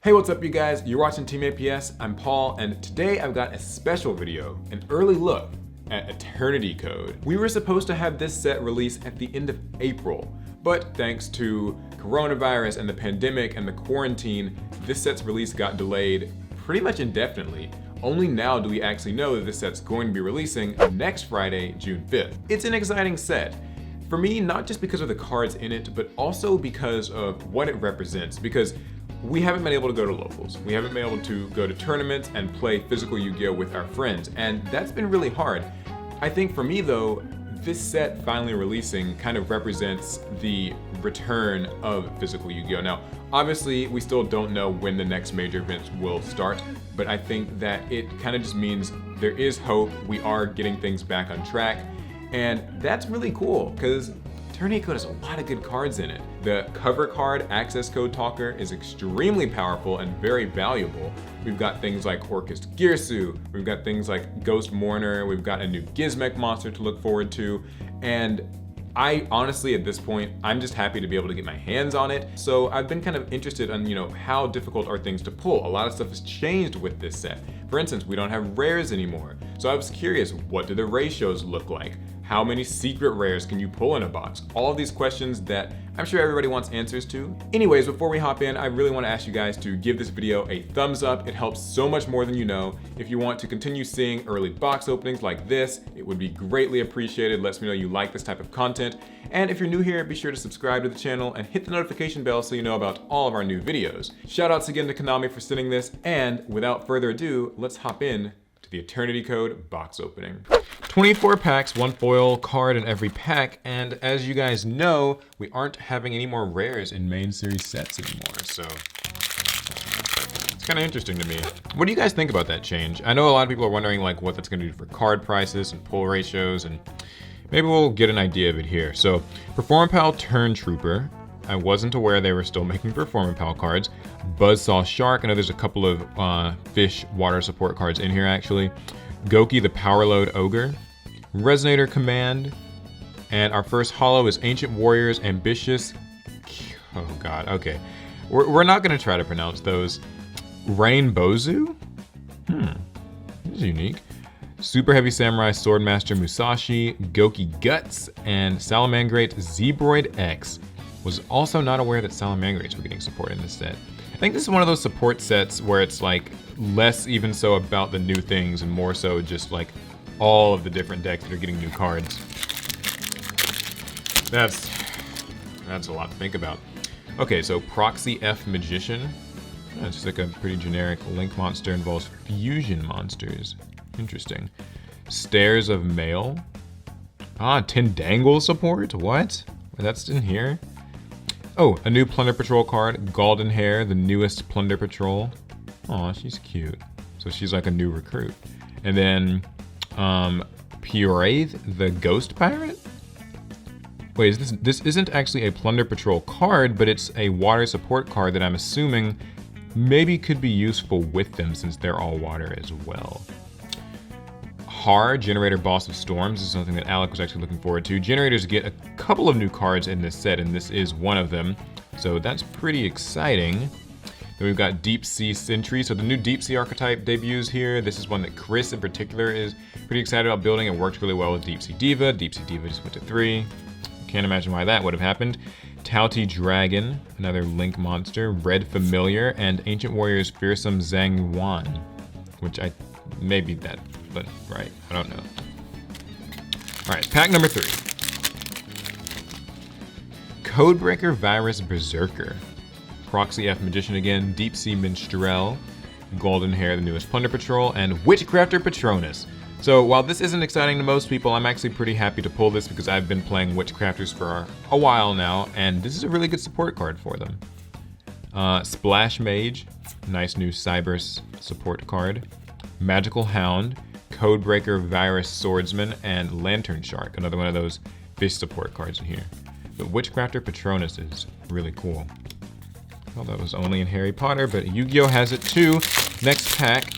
Hey, what's up you guys? You're watching Team APS, I'm Paul, and today I've got a special video, an early look at Eternity Code. We were supposed to have this set released at the end of April, but thanks to coronavirus and the pandemic and the quarantine, this set's release got delayed pretty much indefinitely. Only now do we actually know that this set's going to be releasing next Friday, June 5th. It's an exciting set. For me, not just because of the cards in it, but also because of what it represents, because we haven't been able to go to locals. We haven't been able to go to tournaments and play physical Yu-Gi-Oh! With our friends, and that's been really hard. I think for me though, this set finally releasing kind of represents the return of physical Yu-Gi-Oh! Now, obviously, we still don't know when the next major events will start, but I think that it kind of just means there is hope, we are getting things back on track, and that's really cool, because Eternity Code has a lot of good cards in it. The cover card, Access Code Talker, is extremely powerful and very valuable. We've got things like Orcust Girsu, we've got things like Ghost Mourner, we've got a new Gizmek monster to look forward to, and I honestly, at this point, I'm just happy to be able to get my hands on it. So I've been kind of interested on, how difficult are things to pull. A lot of stuff has changed with this set. For instance, we don't have rares anymore. So I was curious, what do the ratios look like? How many secret rares can you pull in a box? All of these questions that I'm sure everybody wants answers to. Anyways, before we hop in, I really want to ask you guys to give this video a thumbs up. It helps so much more than you know. If you want to continue seeing early box openings like this, it would be greatly appreciated. Lets me know you like this type of content. And if you're new here, be sure to subscribe to the channel and hit the notification bell so you know about all of our new videos. Shoutouts again to Konami for sending this, and without further ado, let's hop in to the Eternity Code box opening. 24 packs, one foil card in every pack, and as you guys know, we aren't having any more rares in main series sets anymore, so it's kind of interesting to me. What do you guys think about that change? I know a lot of people are wondering what that's going to do for card prices and pull ratios, and maybe we'll get an idea of it here. So, Performapal Turn Trooper. I wasn't aware they were still making Performapal cards. Buzzsaw Shark. I know there's a couple of fish water support cards in here actually. Goki the Powerload Ogre. Resonator Command. And our first holo is Ancient Warriors Ambitious. Oh god, okay. We're not gonna try to pronounce those. Rainbozu? This is unique. Super Heavy Samurai Swordmaster Musashi, Goki Guts, and Salamangrate Zebroid X. Was also not aware that Salamangrates were getting support in this set. I think this is one of those support sets where it's less even so about the new things and more so just all of the different decks that are getting new cards. That's a lot to think about. Okay, so Proxy F Magician. That's just a pretty generic link monster, involves fusion monsters. Interesting. Stairs of Mail. Tindangle support? What? That's in here? Oh, a new Plunder Patrol card, Golden Hair, the newest Plunder Patrol. Aw, she's cute. So she's like a new recruit. And then, Puraith, the Ghost Pirate? Wait, this isn't actually a Plunder Patrol card, but it's a water support card that I'm assuming maybe could be useful with them since they're all water as well. Har, Generator Boss of Storms, is something that Alec was actually looking forward to. Generators get a couple of new cards in this set, and this is one of them. So that's pretty exciting. Then we've got Deep Sea Sentry. So the new Deep Sea archetype debuts here. This is one that Chris in particular is pretty excited about building. It worked really well with Deep Sea Diva. Deep Sea Diva just went to 3. Can't imagine why that would have happened. Tauti Dragon, another Link monster. Red Familiar, and Ancient Warriors Fearsome Zhang-Wan, which maybe that, but right, I don't know. All right, pack number 3. Codebreaker Virus Berserker. Proxy F Magician again, Deep Sea Minstrel, Golden Hair, the newest Plunder Patrol, and Witchcrafter Patronus. So while this isn't exciting to most people, I'm actually pretty happy to pull this because I've been playing Witchcrafters for a while now, and this is a really good support card for them. Splash Mage, nice new Cyber support card. Magical Hound, Codebreaker Virus Swordsman, and Lantern Shark, another one of those fish support cards in here. But Witchcrafter Patronus is really cool. Well, that was only in Harry Potter, but Yu-Gi-Oh! Has it too. Next pack.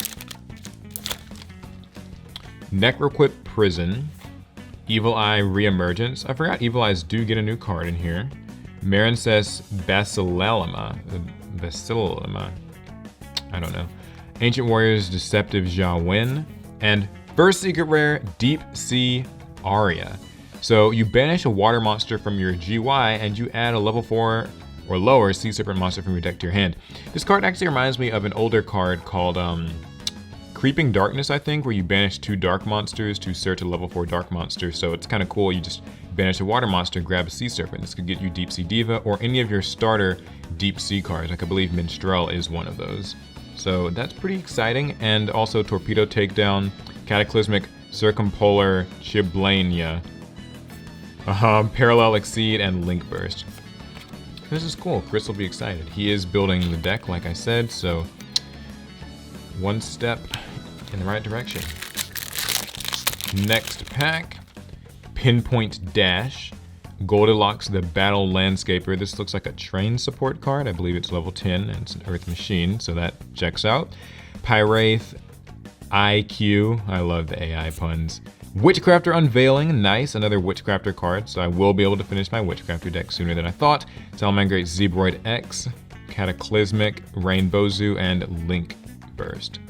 Necroquip Prison, Evil Eye Reemergence. I forgot Evil Eyes do get a new card in here. Marin says Basilelma. I don't know. Ancient Warriors, Deceptive Jawin, and first secret rare, Deep Sea Aria. So you banish a water monster from your GY and you add a level 4 or lower Sea Serpent monster from your deck to your hand. This card actually reminds me of an older card called Creeping Darkness, I think, where you banish 2 dark monsters to search a level 4 dark monster. So it's kind of cool. You just banish a water monster, grab a Sea Serpent. This could get you Deep Sea Diva or any of your starter Deep Sea cards. Like I believe Minstrel is one of those. So that's pretty exciting. And also Torpedo Takedown, Cataclysmic Circumpolar Chiblania, Parallel Exceed, and Link Burst. This is cool. Chris will be excited. He is building the deck, like I said, so one step in the right direction. Next pack, Pinpoint Dash, Goldilocks the Battle Landscaper. This looks like a train support card. I believe it's level 10 and it's an Earth Machine, so that checks out. Pyraith IQ, I love the AI puns. Witchcrafter Unveiling, nice, another Witchcrafter card, so I will be able to finish my Witchcrafter deck sooner than I thought. Salamangreat Zebroid X, Cataclysmic, Rainbow Zoo, and Link Burst.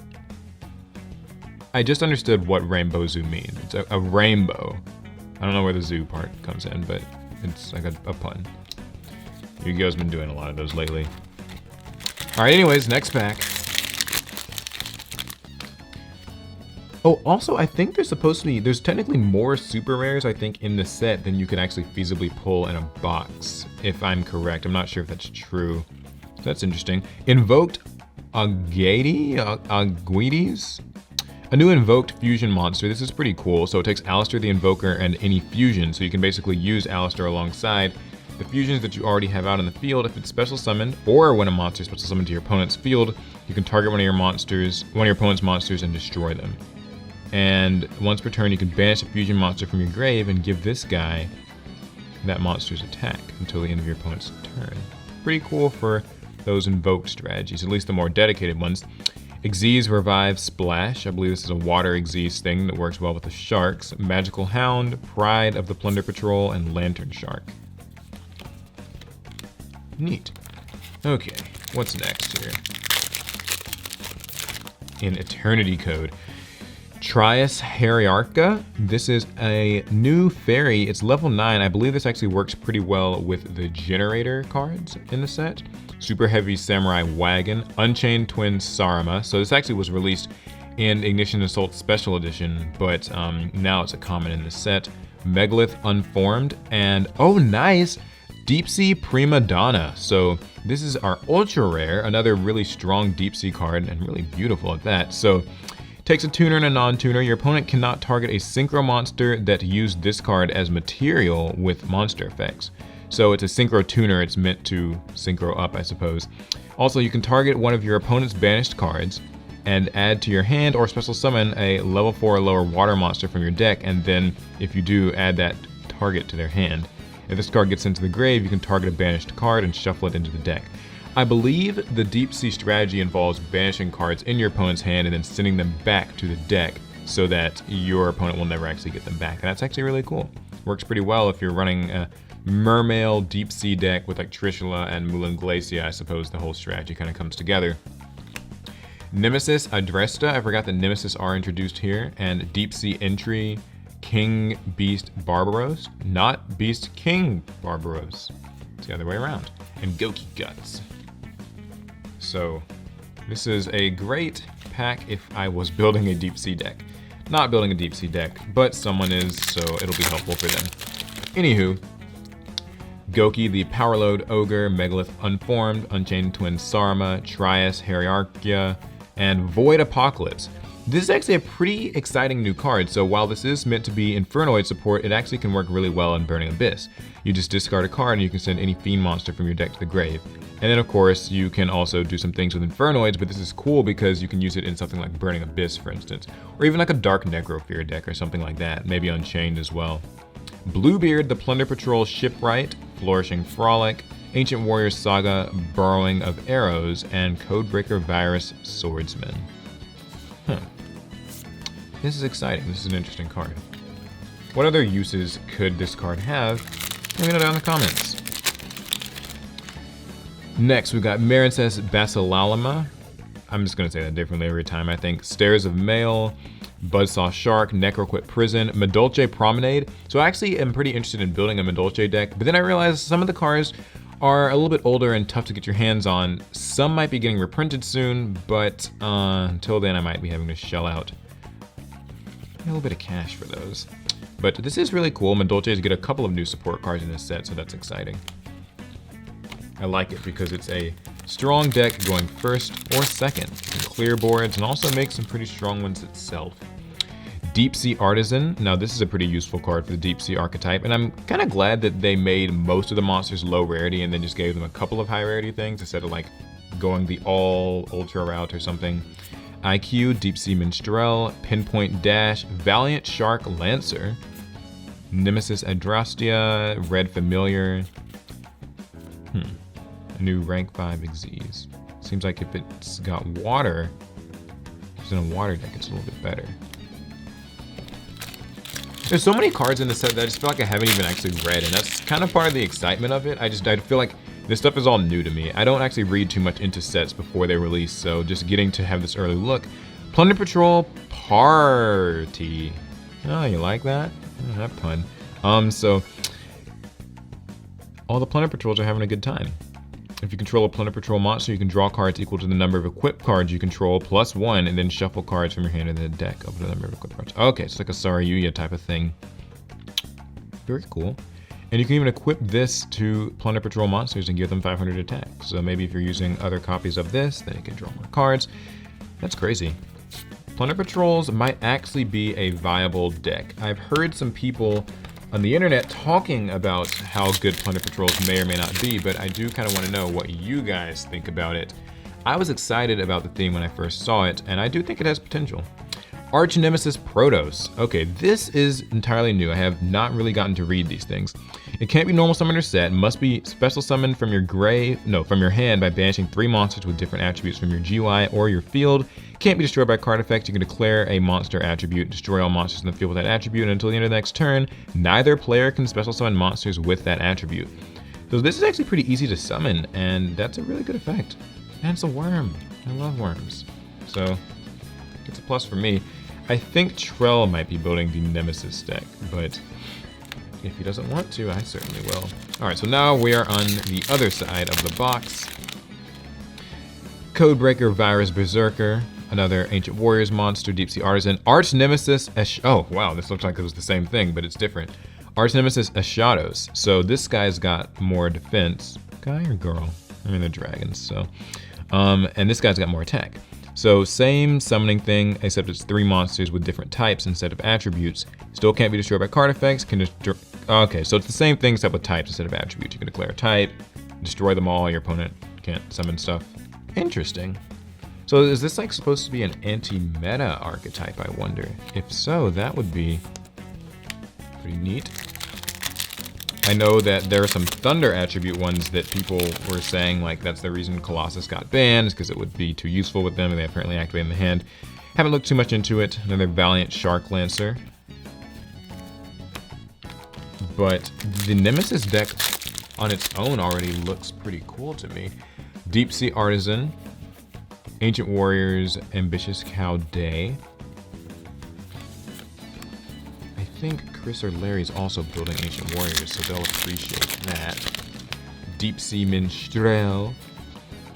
I just understood what Rainbow Zoo means. It's a rainbow. I don't know where the zoo part comes in, but it's like a pun. Yu-Gi-Oh's been doing a lot of those lately. All right, anyways, next pack. Oh, also, I think there's technically more super rares, I think, in the set than you could actually feasibly pull in a box, if I'm correct. I'm not sure if that's true. So that's interesting. Invoked Aguides? A new Invoked fusion monster. This is pretty cool. So it takes Alistair the Invoker and any fusion, so you can basically use Alistair alongside the fusions that you already have out in the field. If it's special summoned, or when a monster is special summoned to your opponent's field, you can target one of your opponent's monsters and destroy them. And once per turn, you can banish a fusion monster from your grave and give this guy that monster's attack until the end of your opponent's turn. Pretty cool for those invoked strategies, at least the more dedicated ones. Xyz Revive Splash. I believe this is a water Xyz thing that works well with the sharks. Magical Hound, Pride of the Plunder Patrol, and Lantern Shark. Neat. Okay, what's next here? In Eternity Code. Trias Heriarcha. This is a new fairy. It's level 9. I believe this actually works pretty well with the generator cards in the set. Super Heavy Samurai Wagon, Unchained Twin Sarama. So this actually was released in Ignition Assault Special Edition, but now it's a common in the set. Megalith Unformed, and oh nice, Deep Sea Prima Donna. So this is our ultra rare, another really strong deep sea card and really beautiful at that. So takes a tuner and a non-tuner. Your opponent cannot target a synchro monster that used this card as material with monster effects. So it's a synchro tuner. It's meant to synchro up, I suppose. Also, you can target one of your opponent's banished cards and add to your hand or special summon a level 4 or lower water monster from your deck, and then if you do, add that target to their hand. If this card gets into the grave, you can target a banished card and shuffle it into the deck. I believe the Deep Sea strategy involves banishing cards in your opponent's hand and then sending them back to the deck so that your opponent will never actually get them back. And that's actually really cool. Works pretty well if you're running a Mermail Deep Sea deck with like Trishula and Mulan Glacia. I suppose the whole strategy kind of comes together. Nemesis Adresta. I forgot that Nemesis are introduced here. And Deep Sea Entry King Beast Barbaros. Not Beast King Barbaros. It's the other way around. And Goki Guts. So this is a great pack if I was building a deep sea deck. Not building a deep sea deck, but someone is, so it'll be helpful for them. Anywho, Goki the Powerload Ogre, Megalith Unformed, Unchained Twin Sarma, Trias Heriarcha, and Void Apocalypse. This is actually a pretty exciting new card, so while this is meant to be Infernoid support, it actually can work really well in Burning Abyss. You just discard a card and you can send any Fiend monster from your deck to the grave. And then of course, you can also do some things with Infernoids, but this is cool because you can use it in something like Burning Abyss, for instance, or even like a Dark Necrofear deck or something like that, maybe Unchained as well. Bluebeard, the Plunder Patrol Shipwright, Flourishing Frolic, Ancient Warriors Saga, Burrowing of Arrows, and Codebreaker Virus Swordsman. This is exciting. This is an interesting card. What other uses could this card have? Let me know down in the comments. Next, we've got Marincess Basilalama, I'm just gonna say that differently every time, I think. Stairs of Mail, Buzzsaw Shark, Necroquit Prison, Madolche Promenade. So I actually am pretty interested in building a Madolche deck, but then I realized some of the cards are a little bit older and tough to get your hands on. Some might be getting reprinted soon, but until then I might be having to shell out a little bit of cash for those. But this is really cool. Madolches get a couple of new support cards in this set, so that's exciting. I like it because it's a strong deck going first or second. You can clear boards and also make some pretty strong ones itself. Deep Sea Artisan. Now this is a pretty useful card for the Deep Sea archetype, and I'm kind of glad that they made most of the monsters low rarity and then just gave them a couple of high rarity things instead of like going the all ultra route or something. IQ, Deep Sea Minstrel, Pinpoint Dash, Valiant Shark Lancer, Nemesis Adrastia, Red Familiar. A new rank 5 Xyz. Seems like if it's got water, if it's in a water deck, it's a little bit better. There's so many cards in the set that I just feel like I haven't even actually read, and that's kind of part of the excitement of it. I feel like this stuff is all new to me. I don't actually read too much into sets before they release, so just getting to have this early look. Plunder Patrol Party. Oh, you like that? Oh, that pun. So all the Plunder Patrols are having a good time. If you control a Plunder Patrol monster, you can draw cards equal to the number of equipped cards you control +1, and then shuffle cards from your hand into the deck up to the number of equipped cards. Okay, it's like a Saryuya type of thing. Very cool. And you can even equip this to Plunder Patrol monsters and give them 500 attack. So maybe if you're using other copies of this, then you can draw more cards. That's crazy. Plunder Patrols might actually be a viable deck. I've heard some people on the internet talking about how good Plunder Patrols may or may not be, but I do kind of want to know what you guys think about it. I was excited about the theme when I first saw it, and I do think it has potential. Arch Nemesis Protos. Okay, this is entirely new. I have not really gotten to read these things. It can't be normal summoned or set, must be special summoned from your hand by banishing 3 monsters with different attributes from your GUI or your field. Can't be destroyed by card effects. You can declare a monster attribute, destroy all monsters in the field with that attribute, and until the end of the next turn, neither player can special summon monsters with that attribute. So this is actually pretty easy to summon, and that's a really good effect. And it's a worm. I love worms. So it's a plus for me. I think Trell might be building the Nemesis deck, but if he doesn't want to, I certainly will. All right, so now we are on the other side of the box. Codebreaker, Virus Berserker, another Ancient Warriors monster, Deep Sea Artisan, Arch Nemesis, oh wow, this looks like it was the same thing, but it's different. Arch Nemesis Ashados. So this guy's got more defense. Guy or girl? I mean, they're dragons, so. And this guy's got more attack. So same summoning thing, except it's 3 monsters with different types instead of attributes. Still can't be destroyed by card effects. Okay, so it's the same thing except with types instead of attributes. You can declare a type, destroy them all, your opponent can't summon stuff. Interesting. So is this like supposed to be an anti-meta archetype, I wonder? If so, that would be pretty neat. I know that there are some Thunder attribute ones that people were saying like that's the reason Colossus got banned, because it would be too useful with them and they apparently activate in the hand. Haven't looked too much into it. Another Valiant Shark Lancer. But the Nemesis deck on its own already looks pretty cool to me. Deep Sea Artisan, Ancient Warriors, Ambitious Cow Day. I think Chris or Larry's also building Ancient Warriors, so they'll appreciate that. Deep Sea Minstrel.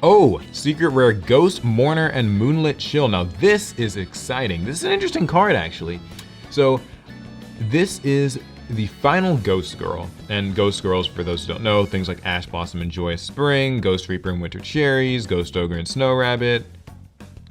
Oh, Secret Rare Ghost, Mourner, and Moonlit Chill. Now this is exciting. This is an interesting card, actually. So this is the final Ghost Girl. And Ghost Girls, for those who don't know, things like Ash Blossom and Joyous Spring, Ghost Reaper and Winter Cherries, Ghost Ogre and Snow Rabbit.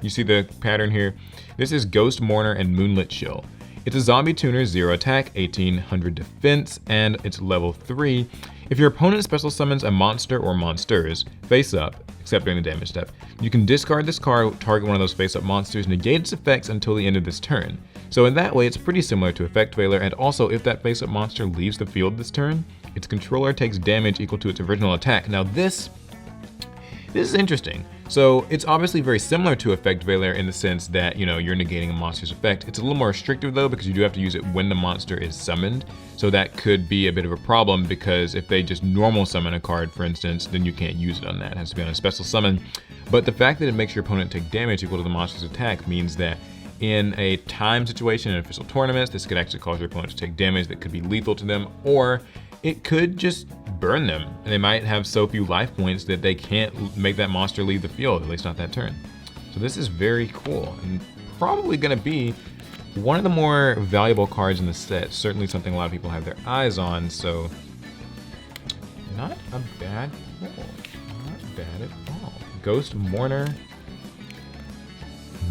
You see the pattern here? This is Ghost, Mourner, and Moonlit Chill. It's a zombie tuner, 0 attack, 1800 defense, and it's level 3. If your opponent special summons a monster or monsters face up, except during the damage step, you can discard this card, target one of those face up monsters, negate its effects until the end of this turn. So in that way, it's pretty similar to Effect Veiler, and also if that face up monster leaves the field this turn, its controller takes damage equal to its original attack. Now this This is interesting. So it's obviously very similar to Effect Veiler in the sense that, you know, you're negating a monster's effect. It's a little more restrictive though, because you do have to use it when the monster is summoned. So that could be a bit of a problem, because if they just normal summon a card, for instance, then you can't use it on that. It has to be on a special summon. But the fact that it makes your opponent take damage equal to the monster's attack means that in a time situation in official tournaments, this could actually cause your opponent to take damage that could be lethal to them, or it could just burn them. And they might have so few life points that they can't make that monster leave the field, at least not that turn. So this is very cool, and probably gonna be one of the more valuable cards in the set. Certainly something a lot of people have their eyes on, so not a bad pull. Not bad at all. Ghost Mourner,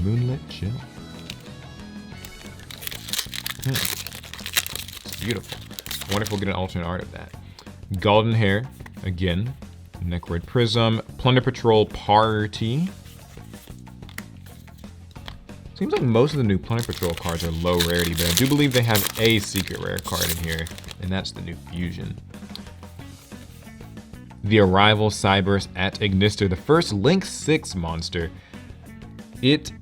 Moonlit Chill. It's beautiful. I wonder if we'll get an alternate art of that. Golden Hair, again. Necroid Prism, Plunder Patrol Party. Seems like most of the new Plunder Patrol cards are low rarity, but I do believe they have a secret rare card in here, and that's the new Fusion. The Arrival Cyberse at Ignister, the first Link 6 monster. Its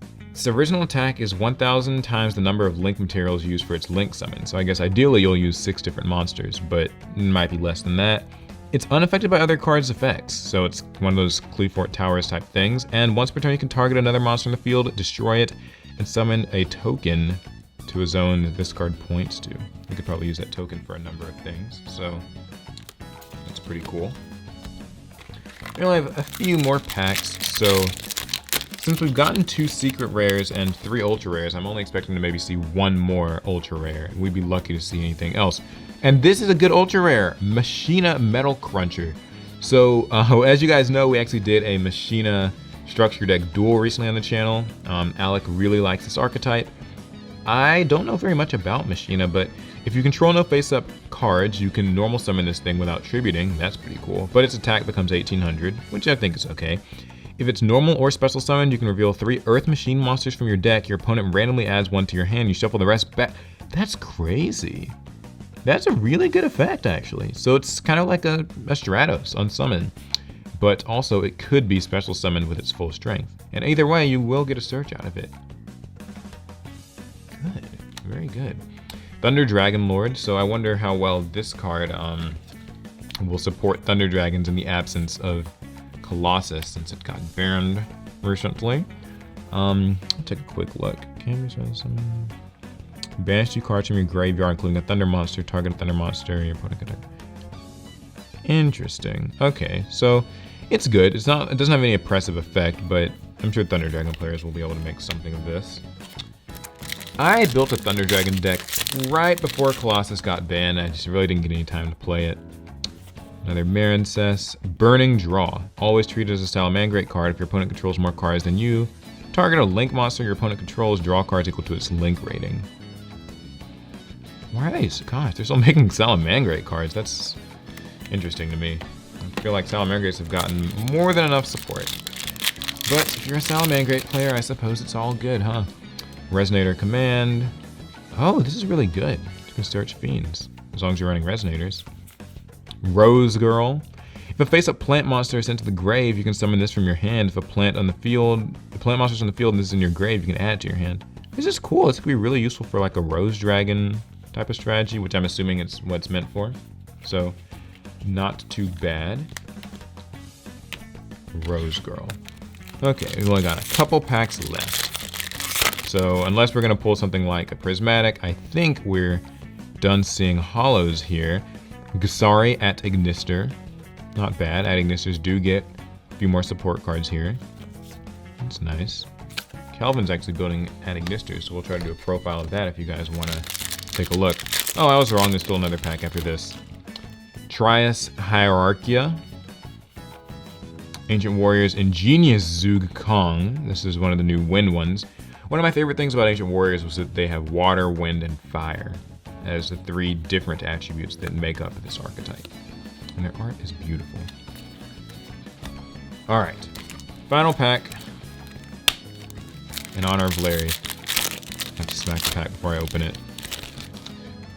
original attack is 1,000 times the number of Link materials used for its Link summon. So I guess ideally you'll use 6 different monsters, but it might be less than that. It's unaffected by other cards' effects, so it's one of those Cleefort Towers type things. And once per turn you can target another monster in the field, destroy it, and summon a token to a zone that this card points to. You could probably use that token for a number of things, so that's pretty cool. We only have a few more packs, so since we've gotten 2 secret rares and 3 ultra rares, I'm only expecting to maybe see 1 more ultra rare. We'd be lucky to see anything else. And this is a good ultra rare, Machina Metal Cruncher. So as you guys know, we actually did a Machina structure deck duel recently on the channel. Alec really likes this archetype. I don't know very much about Machina, but if you control no face-up cards, you can normal summon this thing without tributing. That's pretty cool. But its attack becomes 1,800, which I think is okay. If it's normal or special summoned, you can reveal 3 Earth Machine monsters from your deck. Your opponent randomly adds 1 to your hand. You shuffle the rest back. That's crazy. That's a really good effect, actually. So it's kind of like a Stratos on summon, but also it could be special summoned with its full strength. And either way, you will get a search out of it. Good, very good. Thunder Dragon Lord. So I wonder how well this card will support Thunder Dragons in the absence of Colossus, since it got banned recently. I'll take a quick look. Can we try summon? Banish 2 cards from your graveyard, including a Thunder monster. Target a Thunder monster. Your opponent can attack. Interesting. Okay, so it's good. It doesn't have any oppressive effect, but I'm sure Thunder Dragon players will be able to make something of this. I built a Thunder Dragon deck right before Colossus got banned. I just really didn't get any time to play it. Another Marincess. Burning Draw. Always treat it as a Salamangrate card. If your opponent controls more cards than you, target a Link monster your opponent controls. Draw cards equal to its Link rating. Why are they? Gosh, they're still making Salamangrate cards. That's interesting to me. I feel like Salamangrates have gotten more than enough support. But if you're a Salamangrate player, I suppose it's all good, huh? Resonator Command. Oh, this is really good. You can search fiends, as long as you're running Resonators. Rose Girl. If a face-up plant monster is sent to the grave, you can summon this from your hand. If a plant on the field, the plant monster's on the field and this is in your grave, you can add it to your hand. This is cool. This could be really useful for like a Rose Dragon type of strategy, which I'm assuming it's what it's meant for. So, not too bad. Rose Girl. Okay, we've only got a couple packs left. So, unless we're gonna pull something like a Prismatic, I think we're done seeing hollows here. Gasari at Ignister. Not bad. At Ignisters do get a few more support cards here. That's nice. Kelvin's actually building at Ignisters, so we'll try to do a profile of that if you guys want to take a look. Oh, I was wrong. There's still another pack after this. Trias Hierarchia. Ancient Warriors Ingenious Zug Kong. This is one of the new wind ones. One of my favorite things about Ancient Warriors was that they have water, wind, and fire as the 3 different attributes that make up this archetype. And their art is beautiful. All right, final pack. In honor of Larry. I have to smack the pack before I open it.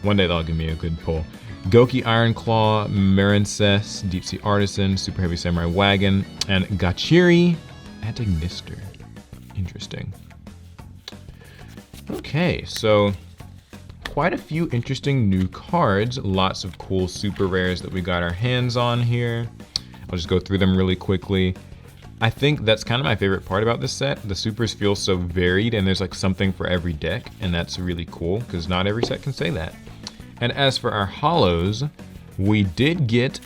One day they'll give me a good pull. Goki Iron Claw, Marincess, Deep Sea Artisan, Super Heavy Samurai Wagon, and Gachiri Antignister. Interesting. Okay, so quite a few interesting new cards. Lots of cool super rares that we got our hands on here. I'll just go through them really quickly. I think that's kind of my favorite part about this set. The supers feel so varied and there's like something for every deck, and that's really cool because not every set can say that. And as for our holos, we did get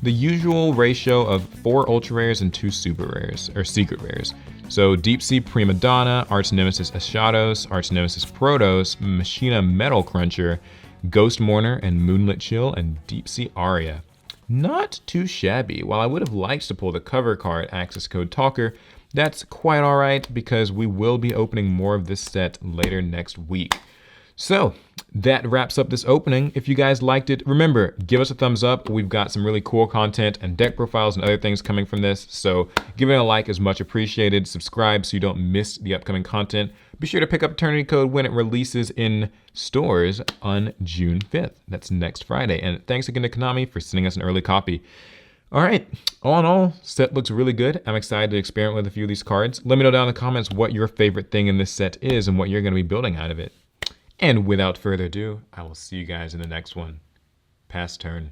the usual ratio of 4 ultra rares and 2 super rares, or secret rares. So Deep Sea Prima Donna, Arch Nemesis Ashados, Arch Nemesis Protos, Machina Metal Cruncher, Ghost Mourner, and Moonlit Chill, and Deep Sea Aria. Not too shabby. While I would have liked to pull the cover card, Access Code Talker, that's quite alright because we will be opening more of this set later next week. So that wraps up this opening. If you guys liked it, remember, give us a thumbs up. We've got some really cool content and deck profiles and other things coming from this. So giving a like is much appreciated. Subscribe so you don't miss the upcoming content. Be sure to pick up Eternity Code when it releases in stores on June 5th. That's next Friday. And thanks again to Konami for sending us an early copy. All right, all in all, set looks really good. I'm excited to experiment with a few of these cards. Let me know down in the comments what your favorite thing in this set is and what you're going to be building out of it. And without further ado, I will see you guys in the next one. Pass turn.